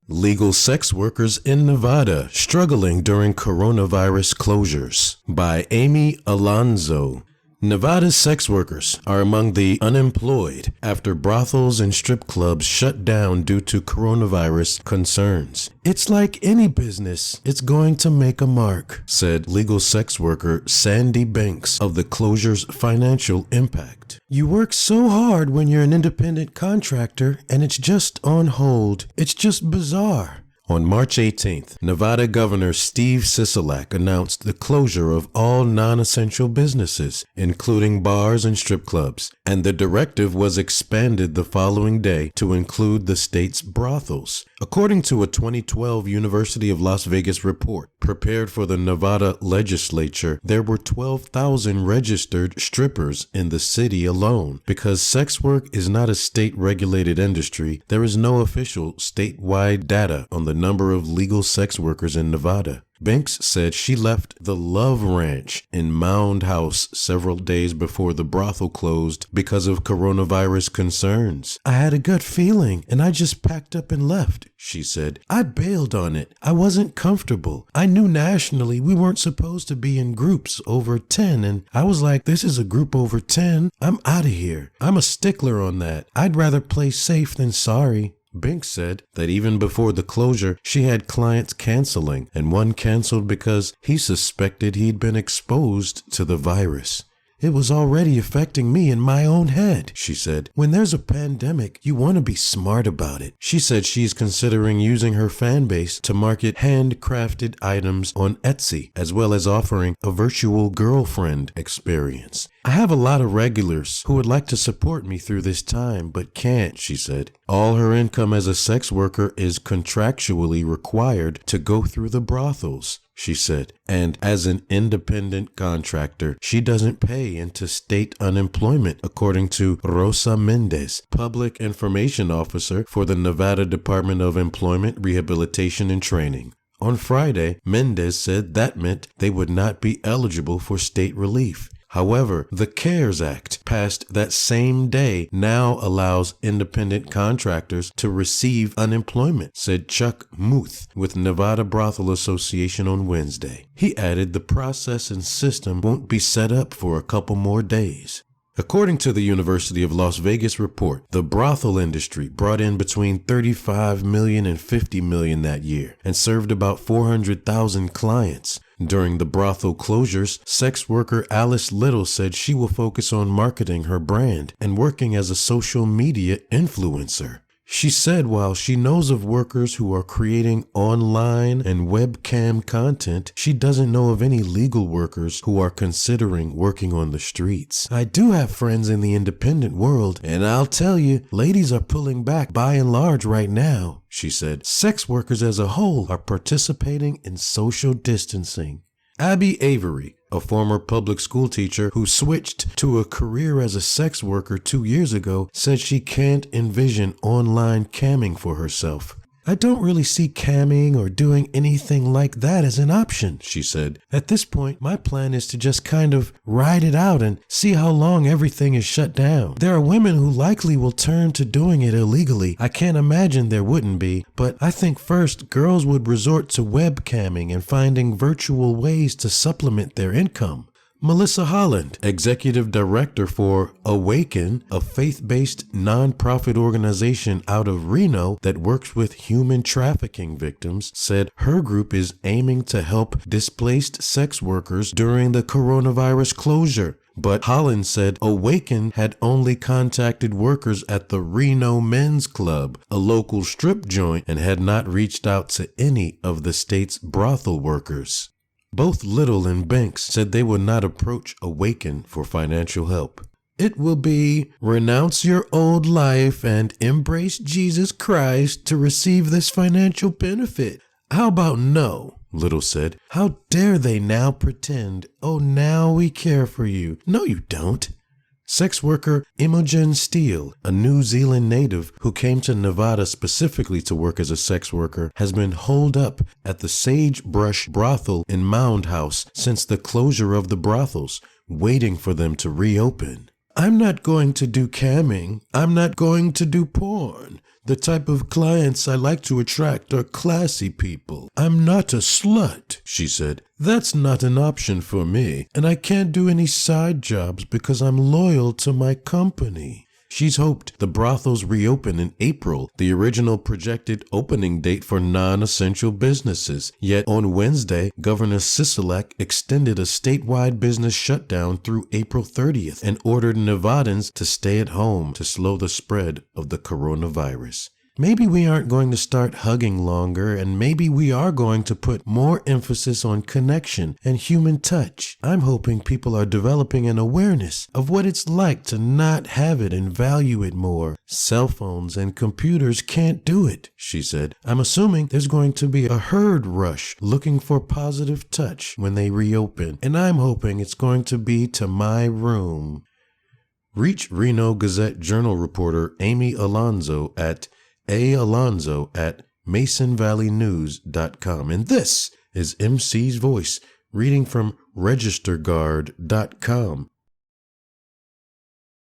Legal sex workers in Nevada struggling during coronavirus closures by Amy Alonzo. Nevada's sex workers are among the unemployed after brothels and strip clubs shut down due to coronavirus concerns. It's like any business, it's going to make a mark, said legal sex worker Sandy Banks of the closure's financial impact. You work so hard when you're an independent contractor and it's just on hold. It's just bizarre. On March 18th, Nevada Governor Steve Sisolak announced the closure of all non-essential businesses, including bars and strip clubs, and the directive was expanded the following day to include the state's brothels. According to a 2012 University of Las Vegas report prepared for the Nevada legislature, there were 12,000 registered strippers in the city alone. Because sex work is not a state-regulated industry, there is no official statewide data on the number of legal sex workers in Nevada. Banks said she left the Love Ranch in Mound House several days before the brothel closed because of coronavirus concerns. I had a gut feeling and I just packed up and left, she said. I bailed on it. I wasn't comfortable. I knew nationally we weren't supposed to be in groups over 10 and I was like, this is a group over 10. I'm out of here. I'm a stickler on that. I'd rather play safe than sorry. Banks said that even before the closure, she had clients canceling, and one canceled because he suspected he'd been exposed to the virus. It was already affecting me in my own head, she said. When there's a pandemic, you want to be smart about it. She said she's considering using her fan base to market handcrafted items on Etsy, as well as offering a virtual girlfriend experience. I have a lot of regulars who would like to support me through this time, but can't, she said. All her income as a sex worker is contractually required to go through the brothels, she said. And as an independent contractor, she doesn't pay into state unemployment, according to Rosa Mendez, Public Information Officer for the Nevada Department of Employment, Rehabilitation, and Training. On Friday, Mendez said that meant they would not be eligible for state relief. However, the CARES Act, passed that same day, now allows independent contractors to receive unemployment, said Chuck Muth with Nevada Brothel Association on Wednesday. He added the process and system won't be set up for a couple more days. According to the University of Las Vegas report, the brothel industry brought in between $35 million and $50 million that year and served about 400,000 clients. During the brothel closures, sex worker Alice Little said she will focus on marketing her brand and working as a social media influencer. She said while she knows of workers who are creating online and webcam content, she doesn't know of any legal workers who are considering working on the streets. I do have friends in the independent world, and I'll tell you, ladies are pulling back by and large right now, she said. Sex workers as a whole are participating in social distancing. Abby Avery, a former public school teacher who switched to a career as a sex worker 2 years ago, said she can't envision online camming for herself. I don't really see camming or doing anything like that as an option, she said. At this point, my plan is to just kind of ride it out and see how long everything is shut down. There are women who likely will turn to doing it illegally. I can't imagine there wouldn't be, but I think first girls would resort to webcamming and finding virtual ways to supplement their income. Melissa Holland, executive director for Awaken, a faith-based nonprofit organization out of Reno that works with human trafficking victims, said her group is aiming to help displaced sex workers during the coronavirus closure. But Holland said Awaken had only contacted workers at the Reno Men's Club, a local strip joint, and had not reached out to any of the state's brothel workers. Both Little and Banks said they would not approach Awaken for financial help. It will be renounce your old life and embrace Jesus Christ to receive this financial benefit. How about no? Little said. How dare they now pretend, oh, now we care for you. No, you don't. Sex worker Imogen Steele, a New Zealand native who came to Nevada specifically to work as a sex worker, has been holed up at the Sagebrush brothel in Mound House since the closure of the brothels, waiting for them to reopen. I'm not going to do camming. I'm not going to do porn. The type of clients I like to attract are classy people. I'm not a slut, she said. That's not an option for me, and I can't do any side jobs because I'm loyal to my company. She's hoped the brothels reopen in April, the original projected opening date for non-essential businesses. Yet on Wednesday, Governor Sisolak extended a statewide business shutdown through April 30th and ordered Nevadans to stay at home to slow the spread of the coronavirus. Maybe we aren't going to start hugging longer, and maybe we are going to put more emphasis on connection and human touch. I'm hoping people are developing an awareness of what it's like to not have it and value it more. Cell phones and computers can't do it, she said. I'm assuming there's going to be a herd rush looking for positive touch when they reopen, and I'm hoping it's going to be to my room. Reach Reno Gazette Journal reporter Amy Alonzo at AAlonzo@MasonValleyNews.com. And this is MC's Voice, reading from RegisterGuard.com.